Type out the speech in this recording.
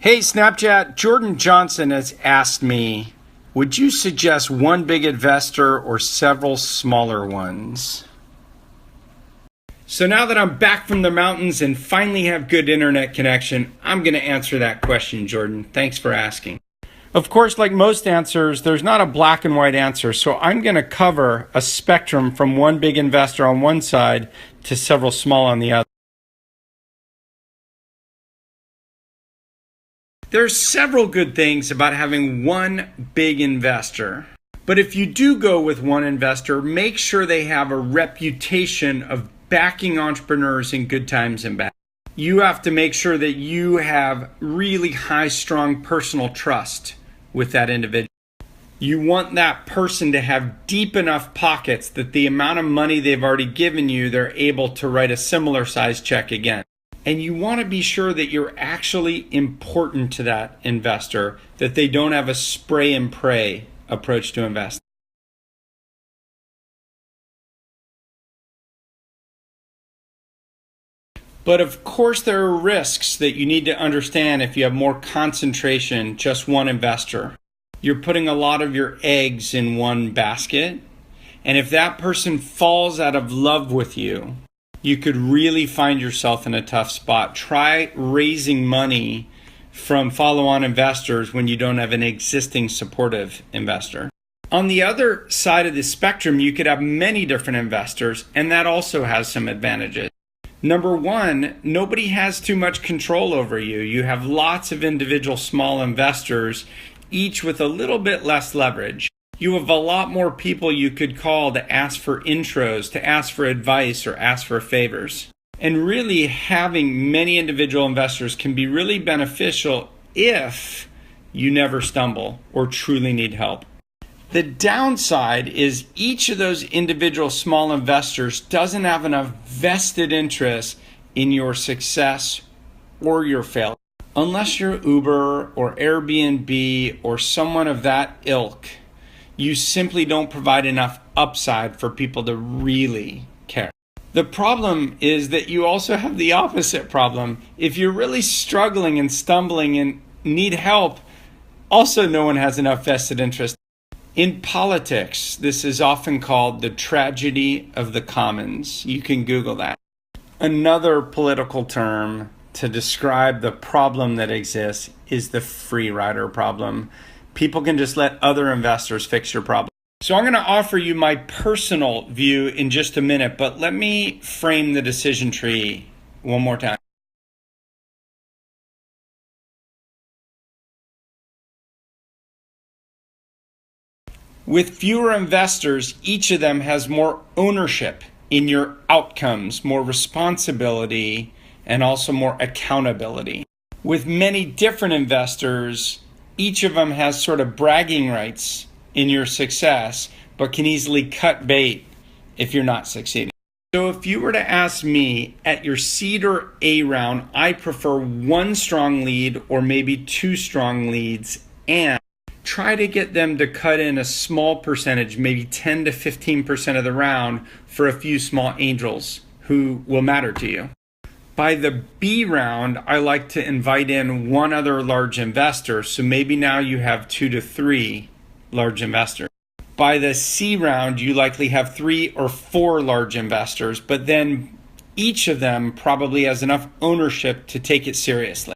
Hey Snapchat, Jordan Johnson has asked me, would you suggest one big investor or several smaller ones? So now that I'm back from the mountains and finally have good internet connection, I'm going to answer that question, Jordan. Thanks for asking. Of course, like most answers, there's not a black and white answer, so I'm going to cover a spectrum from one big investor on one side to several small on the other. There's several good things about having one big investor. But if you do go with one investor, make sure they have a reputation of backing entrepreneurs in good times and bad. You have to make sure that you have really high, strong personal trust with that individual. You want that person to have deep enough pockets that the amount of money they've already given you, they're able to write a similar size check again. And you want to be sure that you're actually important to that investor, that they don't have a spray and pray approach to investing. But of course, there are risks that you need to understand if you have more concentration, just one investor. You're putting a lot of your eggs in one basket. And if that person falls out of love with you, you could really find yourself in a tough spot. Try raising money from follow-on investors when you don't have an existing supportive investor. On the other side of the spectrum, you could have many different investors, and that also has some advantages. Number one, nobody has too much control over you. You have lots of individual small investors, each with a little bit less leverage. You have a lot more people you could call to ask for intros, to ask for advice, or ask for favors. And really having many individual investors can be really beneficial if you never stumble or truly need help. The downside is each of those individual small investors doesn't have enough vested interest in your success or your failure. Unless you're Uber or Airbnb or someone of that ilk, you simply don't provide enough upside for people to really care. The problem is that you also have the opposite problem. If you're really struggling and stumbling and need help, also no one has enough vested interest. In politics, this is often called the tragedy of the commons. You can Google that. Another political term to describe the problem that exists is the free rider problem. People can just let other investors fix your problem. So I'm going to offer you my personal view in just a minute, but let me frame the decision tree one more time. With fewer investors, each of them has more ownership in your outcomes, more responsibility, and also more accountability. With many different investors, each of them has sort of bragging rights in your success, but can easily cut bait if you're not succeeding. So if you were to ask me at your seed or A round, I prefer one strong lead or maybe two strong leads, and try to get them to cut in a small percentage, maybe 10 to 15% of the round for a few small angels who will matter to you. By the B round, I like to invite in one other large investor, so maybe now you have 2 to 3 large investors. By the C round, you likely have 3 or 4 large investors, but then each of them probably has enough ownership to take it seriously.